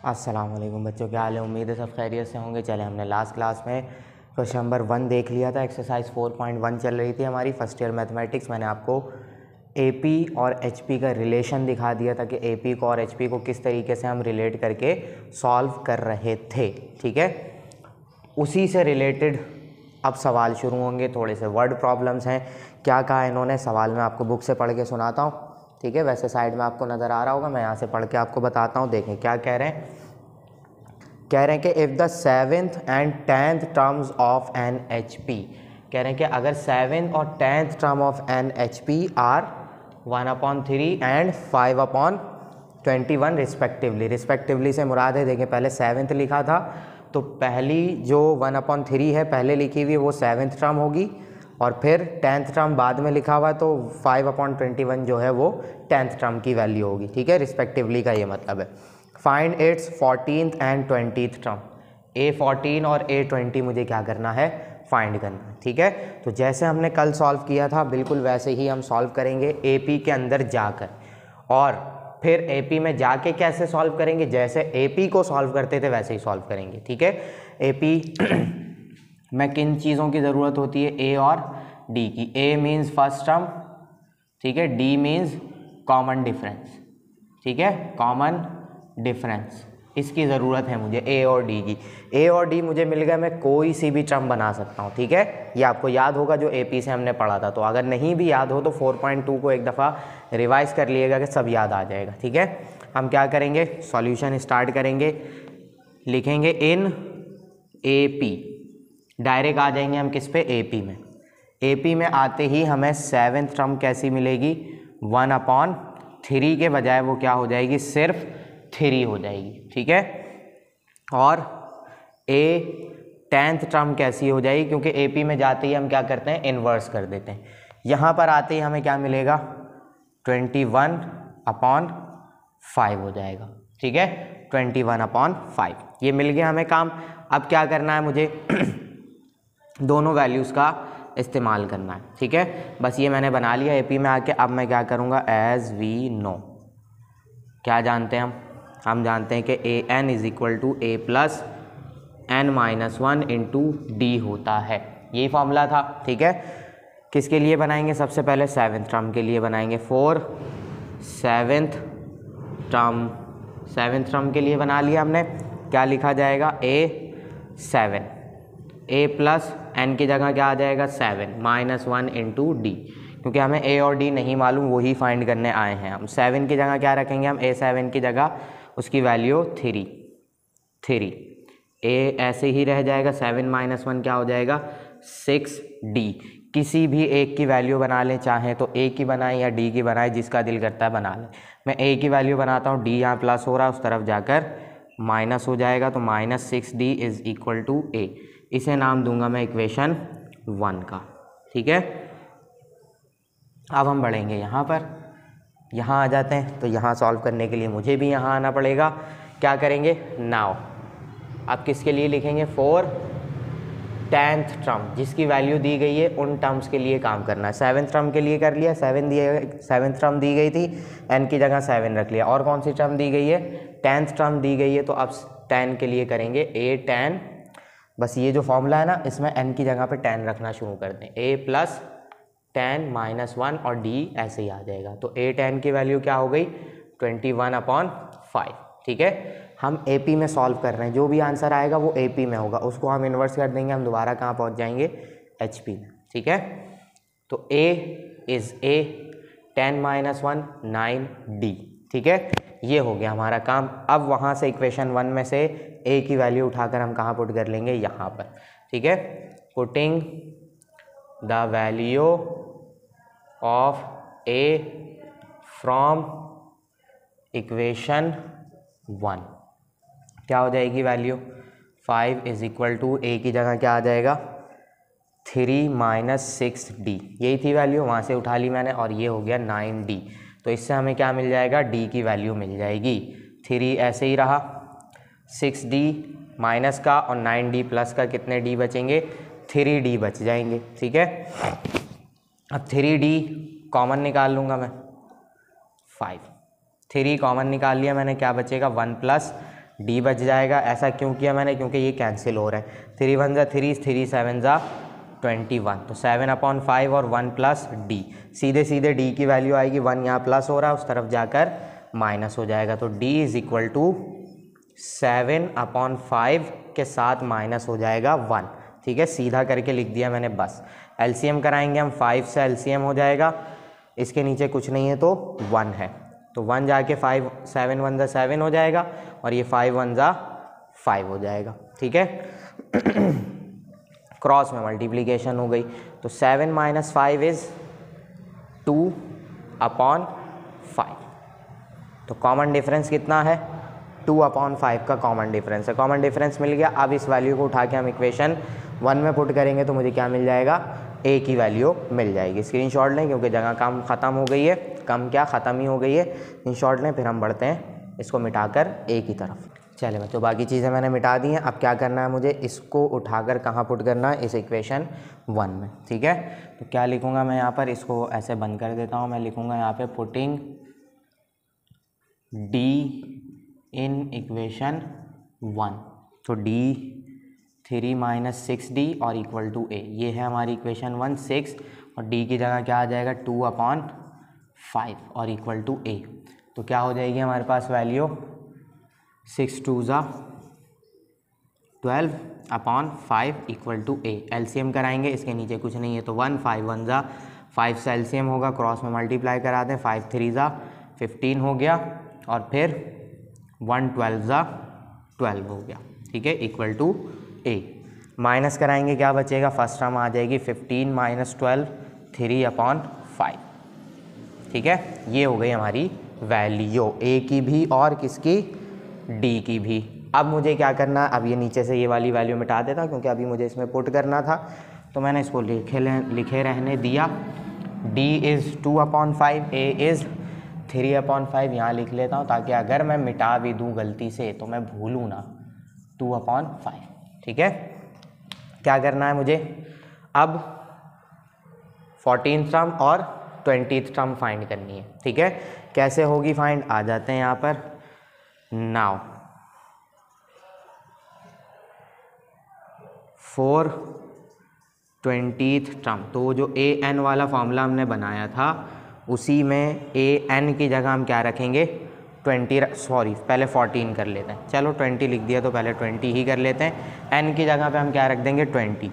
अस्सलाम वालेकुम बच्चों, क्या हाल है। उम्मीद है सब खैरियत से होंगे। चले, हमने लास्ट क्लास में क्वेश्चन नंबर 1 देख लिया था। एक्सरसाइज 4.1 चल रही थी हमारी फर्स्ट ईयर मैथमेटिक्स। मैंने आपको एपी और एचपी का रिलेशन दिखा दिया था कि एपी को और एचपी को किस तरीके से हम रिलेट करके सॉल्व कर रहे थे। ठीक है, उसी से रिलेटेड अब सवाल शुरू होंगे। थोड़े से वर्ड प्रॉब्लम्स हैं। क्या कहा इन्होंने, सवाल मैं आपको बुक से पढ़ के सुनाता हूँ। ठीक है, वैसे साइड में आपको नज़र आ रहा होगा, मैं यहाँ से पढ़ के आपको बताता हूँ। देखें क्या कह रहे हैं। कह रहे हैं कि if the 7th and 10th terms of N H P, कह रहे हैं कि अगर 7th और 10th term of N H P are 1/3 and 5/21 respectively. Respectively से मुराद है, देखें पहले 7th लिखा था तो पहली जो 1/3 है पहले लिखी हुई वो 7th टर्म होगी, और फिर 10th टर्म बाद में लिखा हुआ तो 5/21 जो है वो 10th टर्म की वैल्यू होगी। ठीक है, रिस्पेक्टिवली का ये मतलब है। Find its 14th and 20th term. A14 और A20 मुझे क्या करना है, फाइंड करना है। ठीक है, तो जैसे हमने कल सॉल्व किया था बिल्कुल वैसे ही हम सॉल्व करेंगे AP के अंदर जाकर, और फिर AP में जाके कैसे सॉल्व करेंगे, जैसे AP को सॉल्व करते थे वैसे ही सॉल्व करेंगे। ठीक है, AP में किन चीज़ों की ज़रूरत होती है, A और D की। A मीन्स फर्स्ट टर्म, ठीक है, D मीन्स कॉमन डिफरेंस। ठीक है, कॉमन डिफरेंस इसकी ज़रूरत है मुझे A और D की। A और D मुझे मिल गया, मैं कोई सी भी टर्म बना सकता हूँ। ठीक है, ये आपको याद होगा जो AP से हमने पढ़ा था। तो अगर नहीं भी याद हो तो 4.2 को एक दफ़ा रिवाइज कर लिएगा कि सब याद आ जाएगा। ठीक है, हम क्या करेंगे, सॉल्यूशन स्टार्ट करेंगे। लिखेंगे इन AP, डायरेक्ट आ जाएंगे हम किस पे, AP में। AP में आते ही हमें 7th टर्म कैसी मिलेगी, 1/3 के बजाय वो क्या हो जाएगी, सिर्फ 3 हो जाएगी। ठीक है, और A10th टर्म कैसी हो जाएगी, क्योंकि AP में जाते ही हम क्या करते हैं, इन्वर्स कर देते हैं। यहाँ पर आते ही हमें क्या मिलेगा, 21/5 हो जाएगा। ठीक है, 21/5 ये मिल गया हमें काम। अब क्या करना है मुझे दोनों वैल्यूज़ का इस्तेमाल करना है। ठीक है, बस ये मैंने बना लिया AP में आके। अब मैं क्या करूँगा, एज वी नो, क्या जानते हैं हम जानते हैं कि AN = A + n-1 × D होता है। यही फॉर्मूला था। ठीक है, किसके लिए बनाएंगे, सबसे पहले 7th टर्म के लिए बनाएंगे। 7th टर्म के लिए बना लिया हमने। क्या लिखा जाएगा, A7, A + n की जगह क्या आ जाएगा, 7 - 1 × D, क्योंकि हमें A और D नहीं मालूम, वही फाइंड करने आए हैं हम। 7 की जगह क्या रखेंगे हम, A7 की जगह उसकी वैल्यू 3। A ऐसे ही रह जाएगा, 7 - 1 क्या हो जाएगा, 6D। किसी भी एक की वैल्यू बना लें, चाहे तो A की बनाएं या D की बनाएं, जिसका दिल करता है बना लें। मैं A की वैल्यू बनाता हूँ, D यहाँ प्लस हो रहा है, उस तरफ जाकर माइनस हो जाएगा, तो -6D = A। इसे नाम दूंगा मैं इक्वेशन 1 का। ठीक है, अब हम बढ़ेंगे यहाँ पर, यहाँ आ जाते हैं। तो यहाँ सॉल्व करने के लिए मुझे भी यहाँ आना पड़ेगा। क्या करेंगे, नाउ अब किसके लिए लिखेंगे, 10th टर्म जिसकी वैल्यू दी गई है उन टर्म्स के लिए काम करना है। 7th टर्म के लिए कर लिया, 7th टर्म दी गई थी, n की जगह 7 रख लिया। और कौन सी टर्म दी गई है, 10th टर्म दी गई है, तो अब 10 के लिए करेंगे A10। बस ये जो फॉर्मूला है ना, इसमें n की जगह पे 10 रखना शुरू कर दें। A + 10 - 1 और D ऐसे ही आ जाएगा। तो A10 की वैल्यू क्या हो गई, 21/5। ठीक है, हम AP में सॉल्व कर रहे हैं, जो भी आंसर आएगा वो AP में होगा, उसको हम इन्वर्स कर देंगे, हम दोबारा कहाँ पहुँच जाएंगे, HP में। ठीक है, तो A = A, 10 - 1 9D। ठीक है, ये हो गया हमारा काम। अब वहाँ से इक्वेशन 1 में से A की वैल्यू उठाकर हम कहाँ पुट कर लेंगे, यहाँ पर। ठीक है, putting the value of A from equation 1 क्या हो जाएगी वैल्यू, 5 = A की जगह क्या आ जाएगा, 3 - 6D। यही थी वैल्यू, वहाँ से उठा ली मैंने, और ये हो गया 9D। तो इससे हमें क्या मिल जाएगा, D की वैल्यू मिल जाएगी। 3 ऐसे ही रहा, 6D माइनस का और 9D प्लस का, कितने D बचेंगे, 3D बच जाएंगे। ठीक है, अब 3D कॉमन निकाल लूँगा मैं, 5, 3 कॉमन निकाल लिया मैंने, क्या बचेगा 1 + डी बच जाएगा। ऐसा क्यों किया मैंने, क्योंकि ये कैंसिल हो रहा है। 3 1 ज़ा 3, 3 7 ज़ा 21, तो 7/5 और 1 प्लस डी, सीधे सीधे डी की वैल्यू आएगी 1, यहाँ प्लस हो रहा है उस तरफ जाकर माइनस हो जाएगा, तो डी इज़ इक्वल टू 7/5 के साथ माइनस हो जाएगा 1। ठीक है, सीधा करके लिख दिया मैंने बस। एलसीएम कराएंगे हम, 5 से एलसीएम हो जाएगा, इसके नीचे कुछ नहीं है तो 1 है, तो 1 जाके 5, 7 1 ज़ा 7 हो जाएगा और ये 5 1 ज़ा 5 हो जाएगा। ठीक है क्रॉस में मल्टीप्लीकेशन हो गई, तो 7 - 5 इज़ 2/5। तो कॉमन डिफरेंस कितना है, 2/5 का कॉमन डिफरेंस है। कॉमन डिफरेंस मिल गया। अब इस वैल्यू को उठा के हम इक्वेशन 1 में पुट करेंगे तो मुझे क्या मिल जाएगा, ए की वैल्यू मिल जाएगी। स्क्रीनशॉट लें क्योंकि जगह कम ख़त्म हो गई है, कम क्या ख़त्म ही हो गई है। स्क्रीनशॉट लें, फिर हम बढ़ते हैं इसको मिटाकर ए की तरफ। चले बच्चों, बाकी चीज़ें मैंने मिटा दी हैं। अब क्या करना है मुझे, इसको उठाकर कहाँ पुट करना है, इस इक्वेशन 1 में। ठीक है, तो क्या लिखूँगा मैं यहाँ पर, इसको ऐसे बंद कर देता हूँ। मैं लिखूँगा यहाँ पे पुटिंग डी इन इक्वेशन 1, तो डी 3 - 6d और इक्वल टू ए, ये है हमारी इक्वेशन 1, 6 और डी की जगह क्या आ जाएगा 2/5 और इक्वल टू ए। तो क्या हो जाएगी हमारे पास वैल्यू, 6 2 ज़ा 12/5 इक्वल टू ए। एलसीएम कराएंगे, इसके नीचे कुछ नहीं है तो 1, 5 1 ज़ा 5 से एलसीएम होगा, क्रॉस में मल्टीप्लाई करा दें, 5 3 ज़ा 15 हो गया और फिर 1 12 ज़ा 12 हो गया। ठीक है, इक्वल टू ए। माइनस कराएंगे, क्या बचेगा, फर्स्ट टर्म आ जाएगी 15 - 12 3/5। ठीक है, ये हो गई हमारी वैल्यू ए की भी और किसकी, डी की भी। अब मुझे क्या करना है, अब ये नीचे से ये वाली वैल्यू मिटा देता क्योंकि अभी मुझे इसमें पुट करना था, तो मैंने इसको लिखे रहने दिया। डी इज़ 2/5, ए इज़ 3/5, यहाँ लिख लेता हूँ ताकि अगर मैं मिटा भी दूँ गलती से तो मैं भूलूँ ना, 2/5। ठीक है, क्या करना है मुझे, अब 14th टर्म और 20th टर्म फाइंड करनी है। ठीक है, कैसे होगी फाइंड, आ जाते हैं यहाँ पर। नाउ फॉर 20th टर्म, तो जो ए एन वाला फॉर्मूला हमने बनाया था उसी में ए एन की जगह हम क्या रखेंगे, 14 कर लेते हैं। चलो 20 लिख दिया तो पहले 20 ही कर लेते हैं। एन की जगह पे हम क्या रख देंगे 20,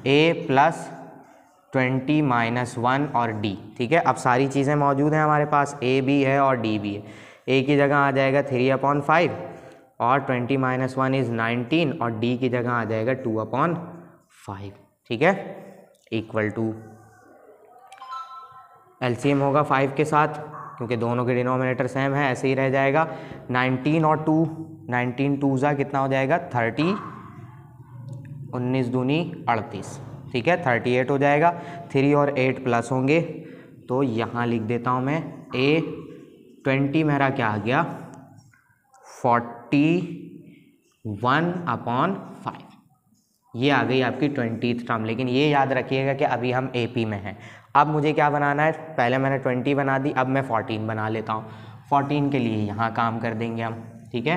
ए प्लस 20 - 1 और डी। ठीक है, अब सारी चीज़ें मौजूद हैं हमारे पास, ए भी है और डी भी है। ए की जगह आ जाएगा 3/5 और 20 - 1 इज़ 19 और डी की जगह आ जाएगा 2/5। ठीक है, इक्वल टू एलसीएम होगा 5 के साथ क्योंकि दोनों के डिनोमिनेटर सेम है, ऐसे ही रह जाएगा। 19 और 2, 19 2 ज़ा कितना हो जाएगा 30, 19 दूनी 38। ठीक है, 38 हो जाएगा। 3 और 8 प्लस होंगे तो यहाँ लिख देता हूँ मैं, ए 20 मेरा क्या आ गया 41/5, ये आ गई आपकी 20th टर्म। लेकिन ये याद रखिएगा कि अभी हम एपी में हैं। अब मुझे क्या बनाना है, पहले मैंने 20 बना दी, अब मैं 14 बना लेता हूँ। 14 के लिए यहाँ काम कर देंगे हम। ठीक है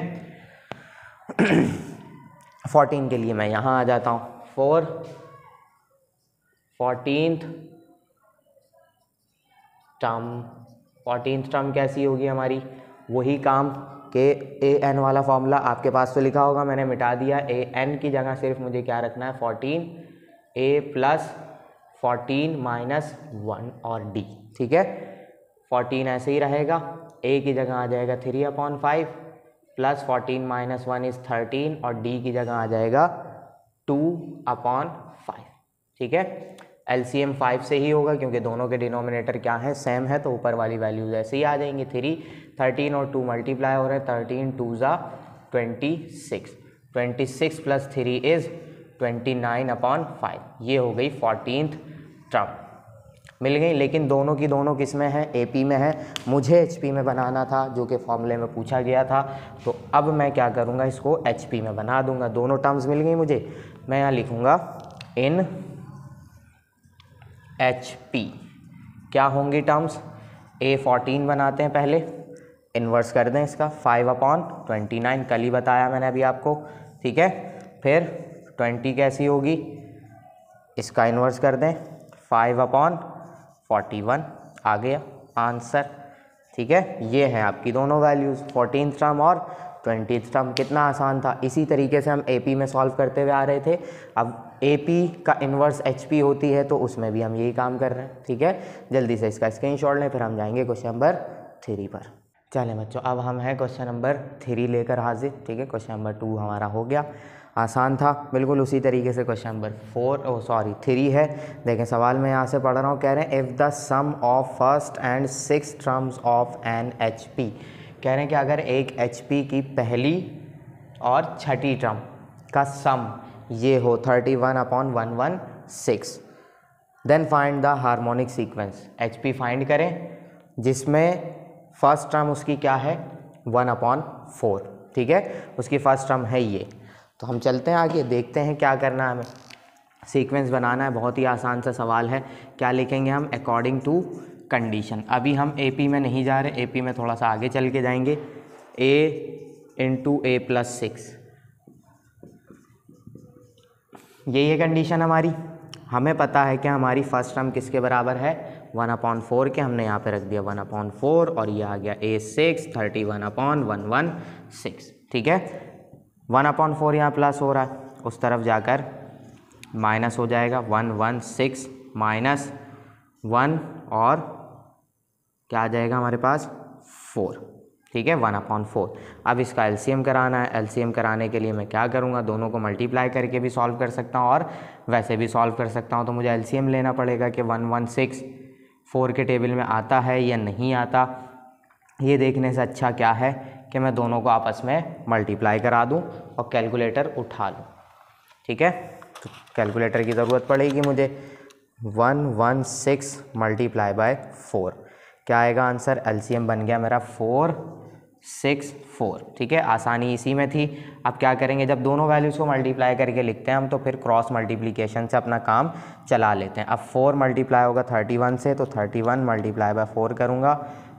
14 के लिए मैं यहाँ आ जाता हूँ। 14th टर्म कैसी होगी हमारी, वही काम के ए एन वाला फॉर्मूला आपके पास तो लिखा होगा, मैंने मिटा दिया। ए एन की जगह सिर्फ मुझे क्या रखना है 14, ए प्लस 14 - 1 और डी। ठीक है, 14 ऐसे ही रहेगा, ए की जगह आ जाएगा 3/5 प्लस 14 - 1 इज़ 13 और डी की जगह आ जाएगा 2/5। ठीक है, एलसीएम 5 से ही होगा क्योंकि दोनों के डिनोमिनेटर क्या है सेम है, तो ऊपर वाली वैल्यूज ऐसे ही आ जाएंगी। 3, 13 और 2 मल्टीप्लाई हो रहे हैं, 13 2 ज़ा 26, 26 प्लस 3 इज़ 29/5। ये हो गई 14th टर्म मिल गई। लेकिन दोनों की दोनों किस में है, एपी में है। मुझे एचपी में बनाना था जो कि फॉर्मूले में पूछा गया था, तो अब मैं क्या करूँगा, इसको एचपी में बना दूंगा। दोनों टर्म्स मिल गई मुझे, मैं यहाँ लिखूँगा इन एचपी। क्या होंगी टर्म्स, ए 14 बनाते हैं पहले, इन्वर्स कर दें इसका 5/29, कल ही बताया मैंने अभी आपको, ठीक है। फिर 20 कैसी होगी, इसका इन्वर्स कर दें 5/41, आ गया आंसर, ठीक है। ये है आपकी दोनों वैल्यूज़, 14th टर्म और 20th टर्म। कितना आसान था। इसी तरीके से हम एपी में सॉल्व करते हुए आ रहे थे। अब एपी का इन्वर्स एचपी होती है तो उसमें भी हम यही काम कर रहे हैं, ठीक है। जल्दी से इसका स्क्रीनशॉट लें, फिर हम जाएंगे क्वेश्चन नंबर 3 पर। चलें बच्चों, अब हम हैं क्वेश्चन नंबर 3 लेकर हाजिर, ठीक है। क्वेश्चन नंबर 2 हमारा हो गया, आसान था बिल्कुल। उसी तरीके से क्वेश्चन नंबर 3 है। देखें सवाल मैं यहाँ से पढ़ रहा हूँ, कह रहे हैं if the sum of first and 6 terms of N HP, कह रहे हैं कि अगर एक एचपी की पहली और छठी टर्म का सम ये हो 31/116, then find the harmonic sequence. HP find करें जिसमें फर्स्ट टर्म उसकी क्या है 1/4, ठीक है। उसकी फर्स्ट टर्म है ये। तो हम चलते हैं आगे, देखते हैं क्या करना है हमें। सीक्वेंस बनाना है, बहुत ही आसान सा सवाल है। क्या लिखेंगे हम, अकॉर्डिंग टू कंडीशन। अभी हम एपी में नहीं जा रहे, एपी में थोड़ा सा आगे चल के जाएंगे। a × a+6, यही है कंडीशन हमारी। हमें पता है कि हमारी फर्स्ट टर्म किसके बराबर है 1/4 के, हमने यहाँ पे रख दिया 1/4 और ये आ गया a6 31/116, ठीक है। 1/4 यहाँ प्लस हो रहा है, उस तरफ जाकर माइनस हो जाएगा 116 -1 और क्या आ जाएगा हमारे पास 4, ठीक है 1/4। अब इसका एलसीएम कराना है। एलसीएम कराने के लिए मैं क्या करूँगा, दोनों को मल्टीप्लाई करके भी सॉल्व कर सकता हूँ और वैसे भी सॉल्व कर सकता हूँ। तो मुझे एलसीएम लेना पड़ेगा कि 116 4 के टेबल में आता है या नहीं आता। ये देखने से अच्छा क्या है कि मैं दोनों को आपस में मल्टीप्लाई करा दूँ और कैलकुलेटर उठा लूँ, ठीक है। तो कैलकुलेटर की ज़रूरत पड़ेगी मुझे। 116 × 4 क्या आएगा आंसर, एलसीएम बन गया मेरा 464, ठीक है। आसानी इसी में थी। अब क्या करेंगे, जब दोनों वैल्यूज़ को मल्टीप्लाई करके लिखते हैं हम तो फिर क्रॉस मल्टीप्लिकेशन से अपना काम चला लेते हैं। अब 4 मल्टीप्लाई होगा 31 से, तो 31 × 4 करूँगा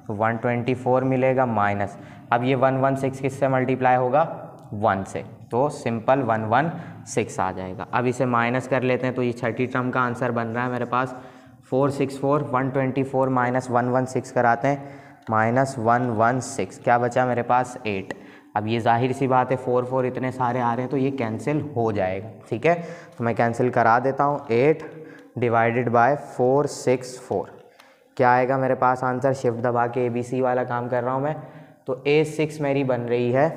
तो 124 मिलेगा माइनस। अब ये 116 किससे मल्टीप्लाई होगा 1 से, तो सिंपल 116 आ जाएगा। अब इसे माइनस कर लेते हैं तो ये छठी टर्म का आंसर बन रहा है मेरे पास 464। 124 - 116 कराते हैं -116, क्या बचा मेरे पास 8। अब ये जाहिर सी बात है 4 4 इतने सारे आ रहे हैं तो ये कैंसिल हो जाएगा, ठीक है। तो मैं कैंसिल करा देता हूँ। 8 / 464 क्या आएगा मेरे पास आंसर। शिफ्ट दबा के ABC वाला काम कर रहा हूँ मैं, तो A6 मेरी बन रही है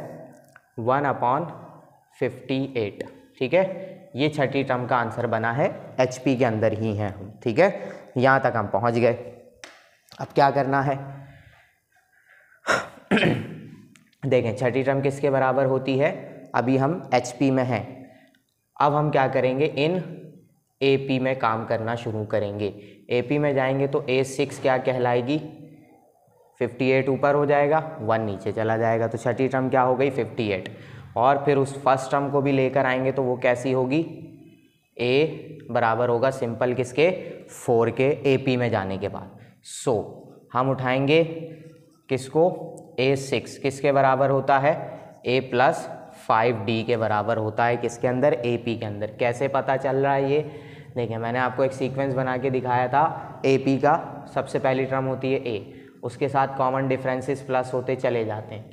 1/58, ठीक है। ये छठी टर्म का आंसर बना है, HP के अंदर ही हैं हम, ठीक है। यहाँ तक हम पहुँच गए। अब क्या करना है देखें छठी टर्म किसके बराबर होती है, अभी हम HP में हैं। अब हम क्या करेंगे, इन AP में काम करना शुरू करेंगे। AP में जाएंगे तो A6 क्या कहलाएगी 58 ऊपर हो जाएगा, 1 नीचे चला जाएगा, तो छठी टर्म क्या हो गई 58। और फिर उस फर्स्ट टर्म को भी लेकर आएंगे तो वो कैसी होगी, A बराबर होगा सिंपल किसके 4 के AP में जाने के बाद। सो हम उठाएंगे किसको, A6 किसके बराबर होता है A+5D के बराबर होता है, किसके अंदर AP के अंदर। कैसे पता चल रहा है ये, देखिए मैंने आपको एक सीक्वेंस बना के दिखाया था। AP का सबसे पहली टर्म होती है A, उसके साथ कॉमन डिफरेंसेस प्लस होते चले जाते हैं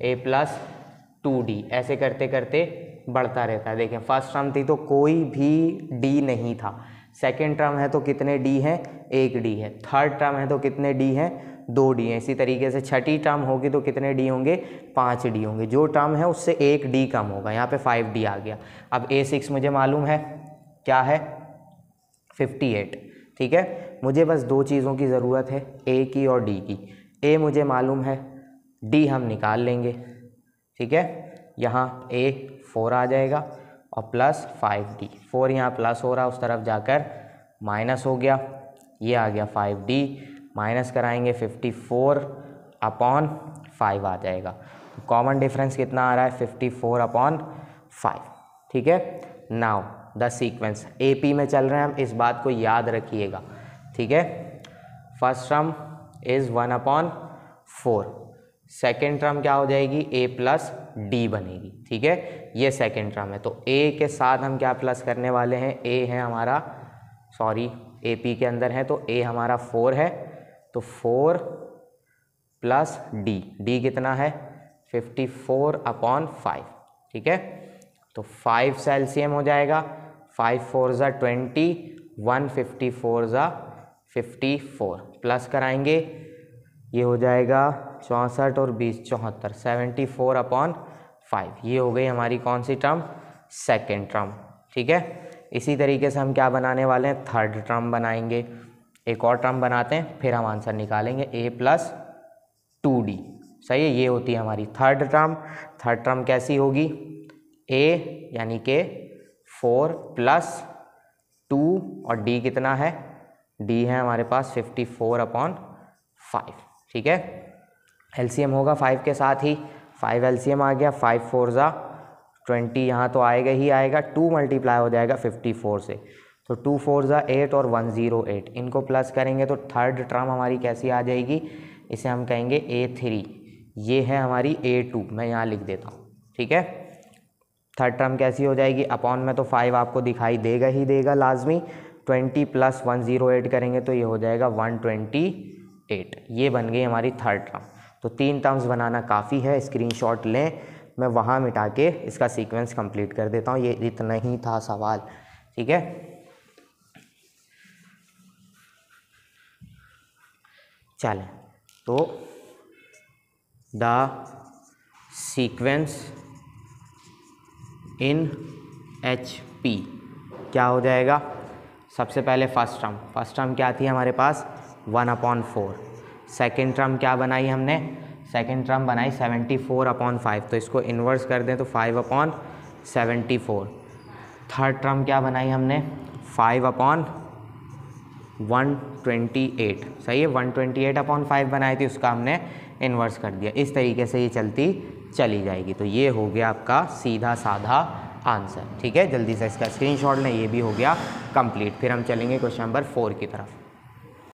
A+2D, ऐसे करते करते बढ़ता रहता है। देखें फर्स्ट टर्म थी तो कोई भी D नहीं था, सेकेंड टर्म है तो कितने D हैं 1 D है, थर्ड टर्म है तो कितने D हैं 2 D हैं। इसी तरीके से छठी टर्म होगी तो कितने D होंगे 5 D होंगे। जो टर्म है उससे 1 D कम होगा, यहाँ पे 5D आ गया। अब A6 मुझे मालूम है क्या है 58, ठीक है। मुझे बस 2 चीज़ों की ज़रूरत है, A की और D की। A मुझे मालूम है, D हम निकाल लेंगे, ठीक है। यहाँ A 4 आ जाएगा और +5D, 4 यहाँ प्लस हो रहा उस तरफ जाकर माइनस हो गया, ये आ गया 5D, माइनस कराएंगे 54/5 आ जाएगा। तो कॉमन डिफरेंस कितना आ रहा है 54/5, ठीक है। नाउ द सीक्वेंस, AP में चल रहे हैं हम, इस बात को याद रखिएगा, ठीक है। First term is 1/4, second term क्या हो जाएगी, a प्लस डी बनेगी। ठीक है, ये सेकेंड टर्म है। तो a के साथ हम क्या प्लस करने वाले हैं, a है हमारा, सॉरी AP के अंदर है तो a हमारा 4 है, तो 4 प्लस d कितना है 54/5। ठीक है, तो 5 से एलसीएम हो जाएगा, 5 4 ज़ा 20, 154 ज़ा 54, प्लस कराएंगे ये हो जाएगा 64 और 20 74, 74/5। ये हो गई हमारी कौन सी टर्म, सेकेंड टर्म। ठीक है, इसी तरीके से हम क्या बनाने वाले हैं, थर्ड टर्म बनाएंगे। एक और टर्म बनाते हैं फिर हम आंसर निकालेंगे, a प्लस 2d। सही है, ये होती है हमारी थर्ड टर्म। थर्ड टर्म कैसी होगी, a यानी कि 4 प्लस 2 और d कितना है, d है हमारे पास 54/5। ठीक है, एलसीएम होगा 5 के साथ ही, 5 एलसीएम आ गया, 5 4 ज़ा 20, यहाँ तो आएगा ही आएगा, 2 मल्टीप्लाई हो जाएगा 54 से, तो 2 4 ज़ा 8 और 108, इनको प्लस करेंगे तो थर्ड टर्म हमारी कैसी आ जाएगी, इसे हम कहेंगे a3, ये है हमारी a2, मैं यहाँ लिख देता हूँ। ठीक है, थर्ड टर्म कैसी हो जाएगी, अपॉन में तो 5 आपको दिखाई देगा ही देगा लाजमी, 20 प्लस 108 करेंगे तो ये हो जाएगा 128। ये बन गई हमारी थर्ड टर्म। तो 3 टर्म्स बनाना काफ़ी है, स्क्रीनशॉट लें, मैं वहाँ मिटा के इसका सीक्वेंस कंप्लीट कर देता हूँ, ये इतना ही था सवाल। ठीक है, चलें, तो द सीक्वेंस इन HP क्या हो जाएगा, सबसे पहले फर्स्ट टर्म क्या थी हमारे पास 1/4। सेकेंड टर्म क्या बनाई हमने, सेकेंड टर्म बनाई 74/5, तो इसको इन्वर्स कर दें तो 5/74। थर्ड टर्म क्या बनाई हमने 5/128। सही है, 128/5 बनाई थी, उसका हमने इन्वर्स कर दिया। इस तरीके से ये चलती चली जाएगी। तो ये हो गया आपका सीधा साधा आंसर। ठीक है, जल्दी से इसका स्क्रीनशॉट लें, ये भी हो गया कंप्लीट। फिर हम चलेंगे क्वेश्चन नंबर 4 की तरफ।